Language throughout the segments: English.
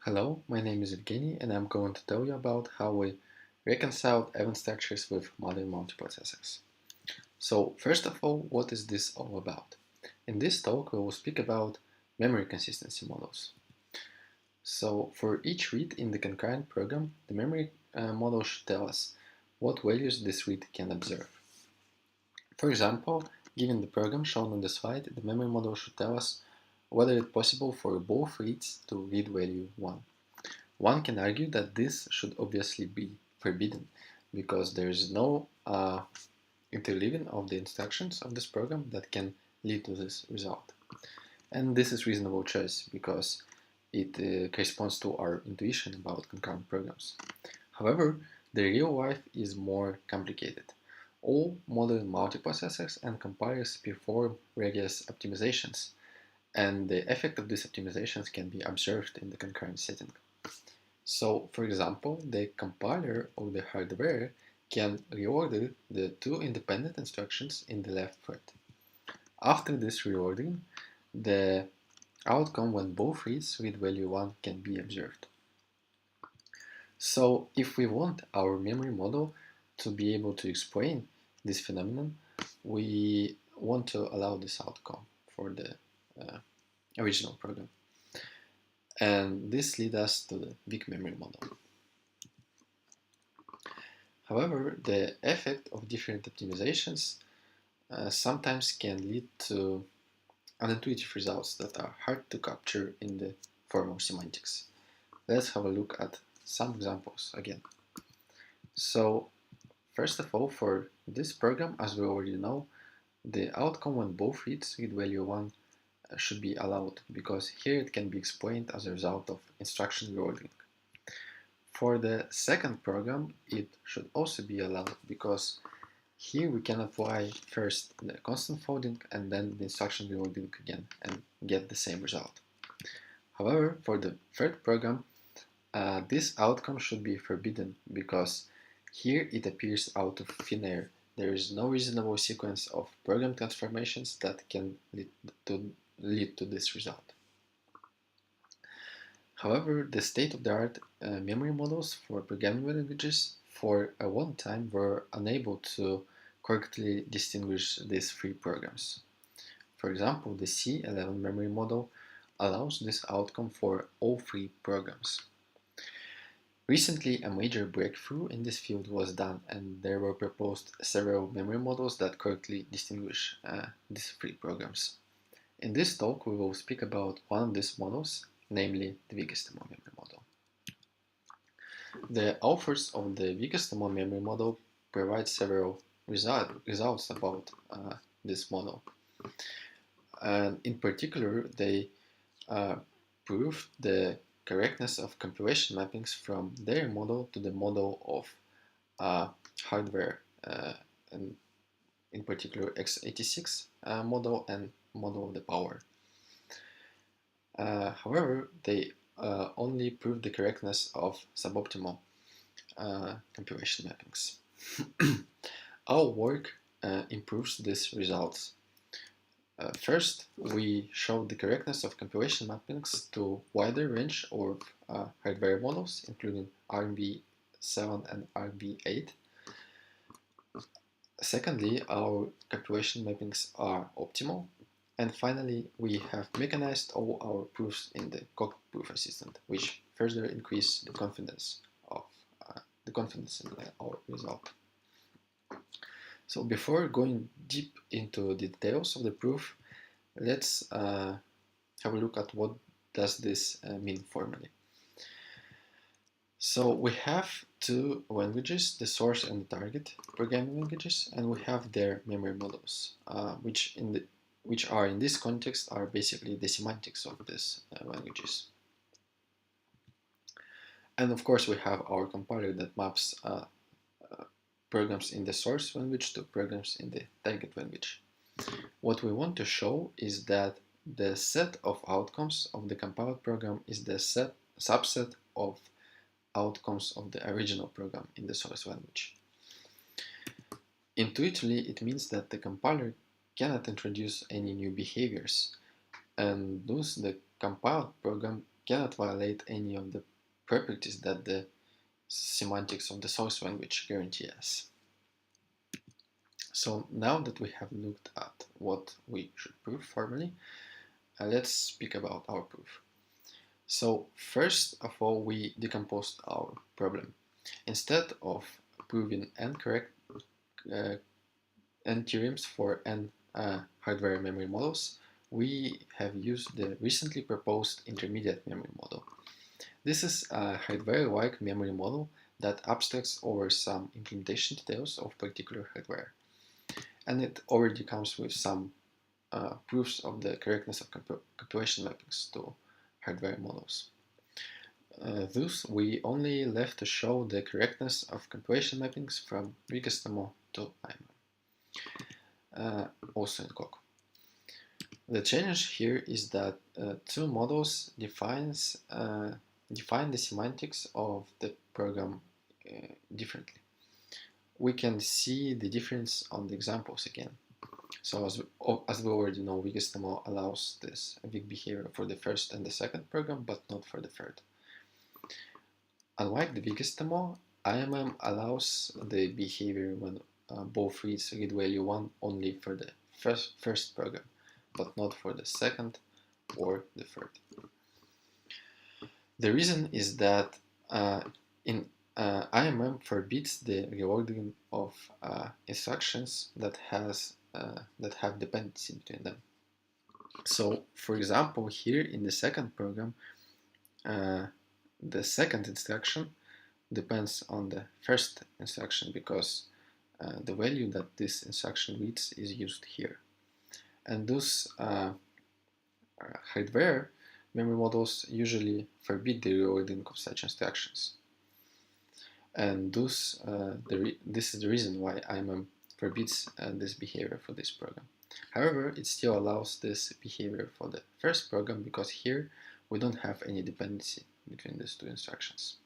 Hello, my name is Evgenii and I'm going to tell you about how we reconcile event structures with modern multiprocessors. So first of all, what is this all about? In this talk we will speak about memory consistency models. So for each read in the concurrent program, the memory model should tell us what values this read can observe. For example, given the program shown on the slide, the memory model should tell us whether it's possible for both reads to read value 1. One can argue that this should obviously be forbidden because there is no interleaving of the instructions of this program that can lead to this result. And this is reasonable choice because it corresponds to our intuition about concurrent programs. However, the real life is more complicated. All modern multiprocessors and compilers perform rigorous optimizations, and the effect of these optimizations can be observed in the concurrent setting. So, for example, the compiler of the hardware can reorder the two independent instructions in the left thread. After this reordering, the outcome when both reads read value 1 can be observed. So, if we want our memory model to be able to explain this phenomenon, we want to allow this outcome for the original program. And this leads us to the big memory model. However, the effect of different optimizations sometimes can lead to unintuitive results that are hard to capture in the formal semantics. Let's have a look at some examples again. So, first of all, for this program, as we already know, the outcome when both reads read value 1 should be allowed, because here it can be explained as a result of instruction reordering. For the second program, it should also be allowed, because here we can apply first the constant folding and then the instruction reordering again and get the same result. However, for the third program, this outcome should be forbidden, because here it appears out of thin air. There is no reasonable sequence of program transformations that can lead to this result. However, the state-of-the-art memory models for programming languages for a long time were unable to correctly distinguish these three programs. For example, the C11 memory model allows this outcome for all three programs. Recently, a major breakthrough in this field was done, and there were proposed several memory models that correctly distinguish these three programs. In this talk, we will speak about one of these models, namely the Viktor memory model. The authors of the Viktor memory model provide several results about this model. And in particular, they proved the correctness of compilation mappings from their model to the model of hardware, and in particular x86 model and model of the power. However, they only proved the correctness of suboptimal compilation mappings. Our work improves these results. First, we showed the correctness of compilation mappings to wider range of hardware models, including RB7 and RB8. Secondly, our compilation mappings are optimal. And finally, we have mechanized all our proofs in the COC proof assistant, which further increase the confidence in our result. So before going deep into the details of the proof, let's have a look at what does this mean formally. So we have two languages, the source and the target programming languages, and we have their memory models, which are in this context are basically the semantics of these languages. And of course we have our compiler that maps programs in the source language to programs in the target language. What we want to show is that the set of outcomes of the compiled program is the subset of outcomes of the original program in the source language. Intuitively, it means that the compiler cannot introduce any new behaviors, and thus the compiled program cannot violate any of the properties that the semantics of the source language guarantee us. So now that we have looked at what we should prove formally, let's speak about our proof. So first of all, we decomposed our problem. Instead of proving n theorems for n hardware memory models, we have used the recently proposed intermediate memory model. This is a hardware-like memory model that abstracts over some implementation details of particular hardware. And it already comes with some proofs of the correctness of compilation mappings to hardware models. Thus, we only left to show the correctness of compilation mappings from weakest MO to IMM, also in ECOOP. The challenge here is that two models define the semantics of the program differently. We can see the difference on the examples again. So as we already know, weakest MO allows this weak behavior for the first and the second program, but not for the third. Unlike the weakest MO, IMM allows the behavior when both reads read value 1 only for the first program, but not for the second or the third. The reason is that IMM forbids the reordering of instructions that have dependency between them. So, for example, here in the second program, the second instruction depends on the first instruction because the value that this instruction reads is used here. And thus, hardware memory models usually forbid the reordering of such instructions. And thus, this is the reason why IMM forbids this behavior for this program. However, it still allows this behavior for the first program because here we don't have any dependency between these two instructions.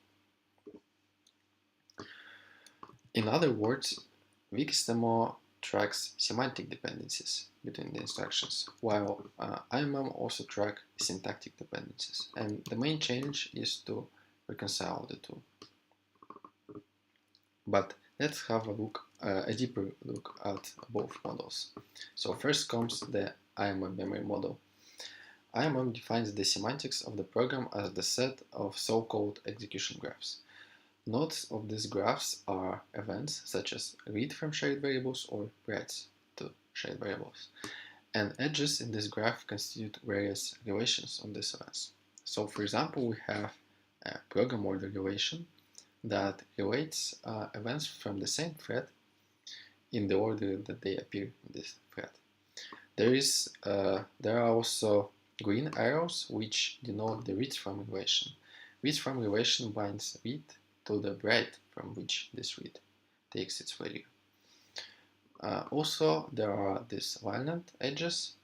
In other words, weakest MO tracks semantic dependencies between the instructions, while IMM also tracks syntactic dependencies. And the main change is to reconcile the two. But let's have a deeper look at both models. So first comes the IMM memory model. IMM defines the semantics of the program as the set of so-called execution graphs. Nodes of these graphs are events such as read from shared variables or writes to shared variables. And edges in this graph constitute various relations on these events. So for example, we have a program order relation that relates events from the same thread in the order that they appear in this thread. There are also green arrows which denote the read from relation. Read from relation binds read to the write from which this read takes its value. Also, there are these violent edges,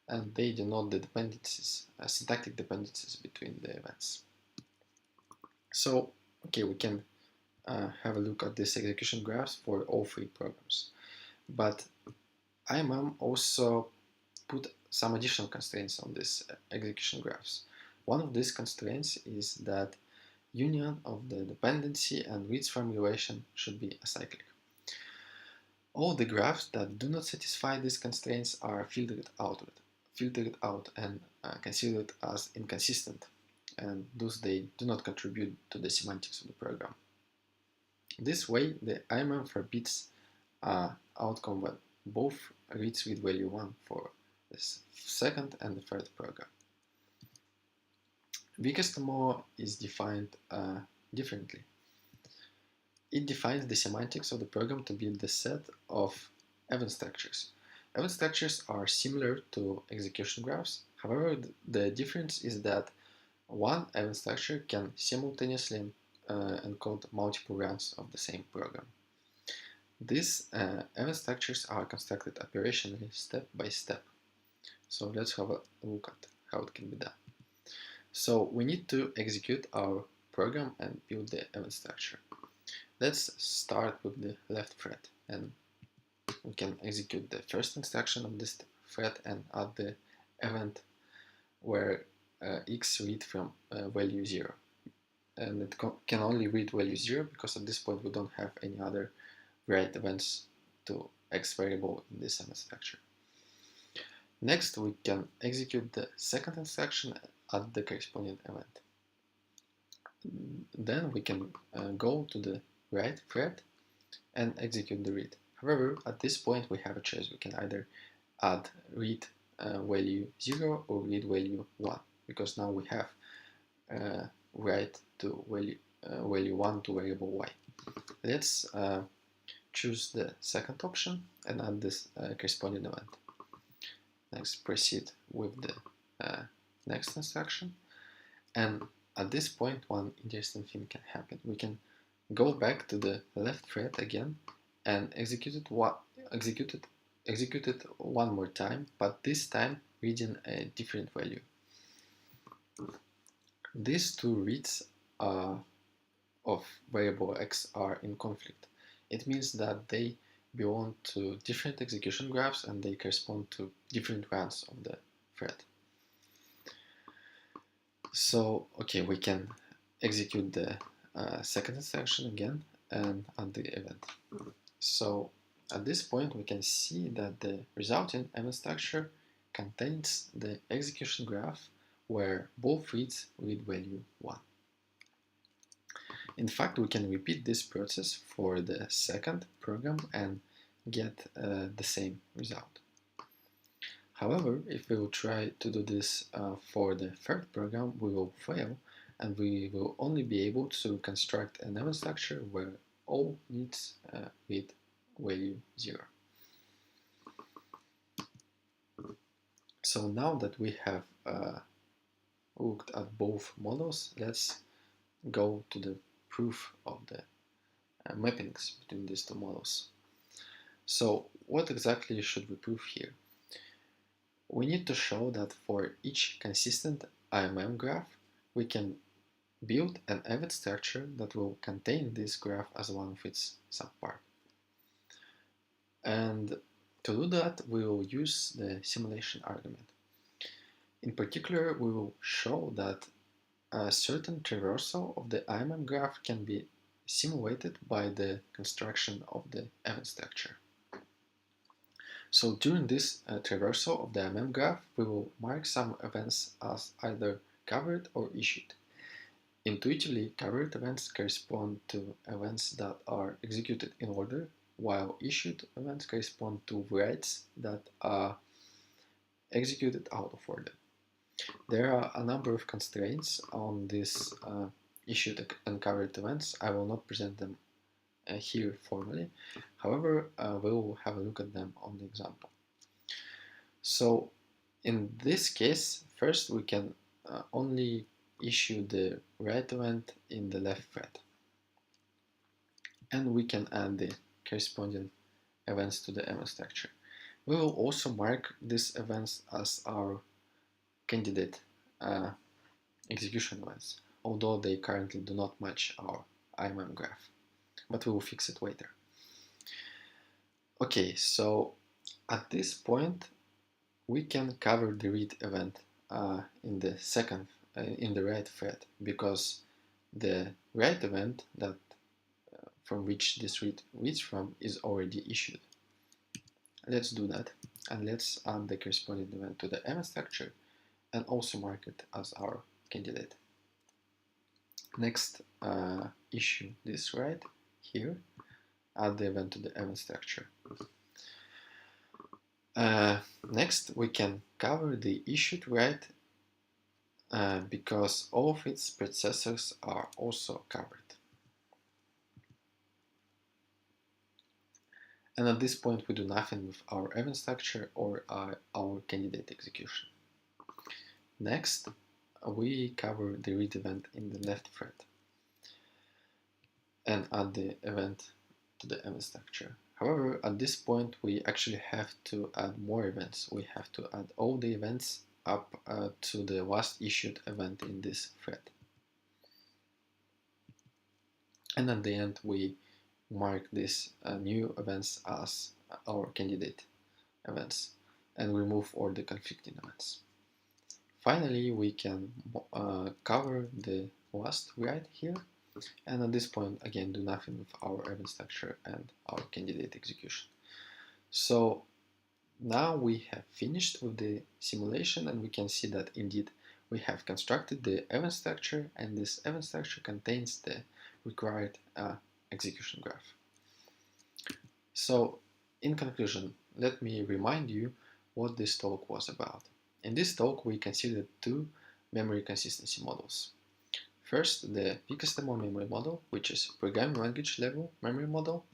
and they denote the dependencies, syntactic dependencies between the events. So, okay, we can have a look at these execution graphs for all three programs. But IMM also put some additional constraints on these execution graphs. One of these constraints is that union of the dependency and reads from relation should be acyclic. All the graphs that do not satisfy these constraints are filtered out and considered as inconsistent, and thus they do not contribute to the semantics of the program. This way, the IMM forbids outcome when both reads read value 1 for the second and the third program. Weakest MO is defined differently. It defines the semantics of the program to be the set of event structures. Event structures are similar to execution graphs. However, the difference is that one event structure can simultaneously encode multiple runs of the same program. These event structures are constructed operationally step by step. So let's have a look at how it can be done. So we need to execute our program and build the event structure. Let's start with the left thread, and we can execute the first instruction of this thread and add the event where x read from value 0. And it can only read value 0 because at this point we don't have any other write events to x variable in this event structure. Next, we can execute the second instruction at the corresponding event. Then we can go to the write thread and execute the read. However, at this point we have a choice. We can either add read value 0 or read value 1, because now we have write to value 1 to variable y. Let's choose the second option and add this corresponding event. Next, proceed with the next instruction, and at this point one interesting thing can happen. We can go back to the left thread again and execute it one more time, but this time reading a different value. These two reads of variable x are in conflict. It means that they belong to different execution graphs and they correspond to different runs of the thread. So, okay, we can execute the second instruction again and add the event. So, at this point, we can see that the resulting event structure contains the execution graph where both reads read value 1. In fact, we can repeat this process for the second program and get the same result. However, if we will try to do this for the third program, we will fail, and we will only be able to construct an event structure where all needs read value 0. So now that we have looked at both models, let's go to the proof of the mappings between these two models. So what exactly should we prove here? We need to show that for each consistent IMM graph, we can build an event structure that will contain this graph as one of its subparts. And to do that, we will use the simulation argument. In particular, we will show that a certain traversal of the IMM graph can be simulated by the construction of the event structure. So during this traversal of the IMM graph, we will mark some events as either covered or issued. Intuitively, covered events correspond to events that are executed in order, while issued events correspond to writes that are executed out of order. There are a number of constraints on these issued and covered events. I will not present them here formally. However, we will have a look at them on the example. So in this case, first we can only issue the write event in the left thread, and we can add the corresponding events to the event structure. We will also mark these events as our candidate execution events, although they currently do not match our IMM graph, but we will fix it later. Okay, so at this point we can cover the read event in the write thread, because the write event that from which this read reads from is already issued. Let's do that, and let's add the corresponding event to the event structure and also mark it as our candidate. Next, issue this write here, add the event to the event structure. Next, we can cover the issued write because all of its predecessors are also covered. And at this point, we do nothing with our event structure or our candidate execution. Next, we cover the read event in the left thread and add the event to the event structure. However, at this point, we actually have to add more events. We have to add all the events up to the last issued event in this thread. And at the end, we mark these new events as our candidate events and remove all the conflicting events. Finally, we can cover the last right here, and at this point, again, do nothing with our event structure and our candidate execution. So now we have finished with the simulation, and we can see that indeed we have constructed the event structure, and this event structure contains the required execution graph. So, in conclusion, let me remind you what this talk was about. In this talk, we considered two memory consistency models. First, the Viktor memory model, which is programming language level memory model,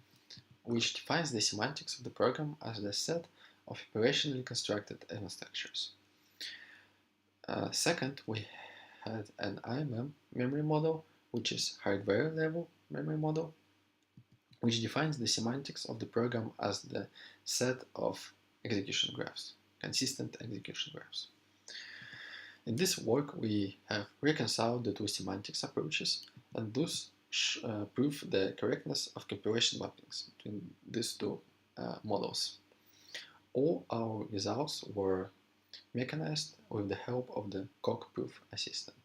which defines the semantics of the program as the set of operationally constructed event structures. Second, we had an IMM memory model, which is hardware level memory model, which defines the semantics of the program as the set of execution graphs, consistent execution graphs. In this work, we have reconciled the two semantics approaches and thus prove the correctness of compilation mappings between these two models. All our results were mechanized with the help of the COC proof assistant.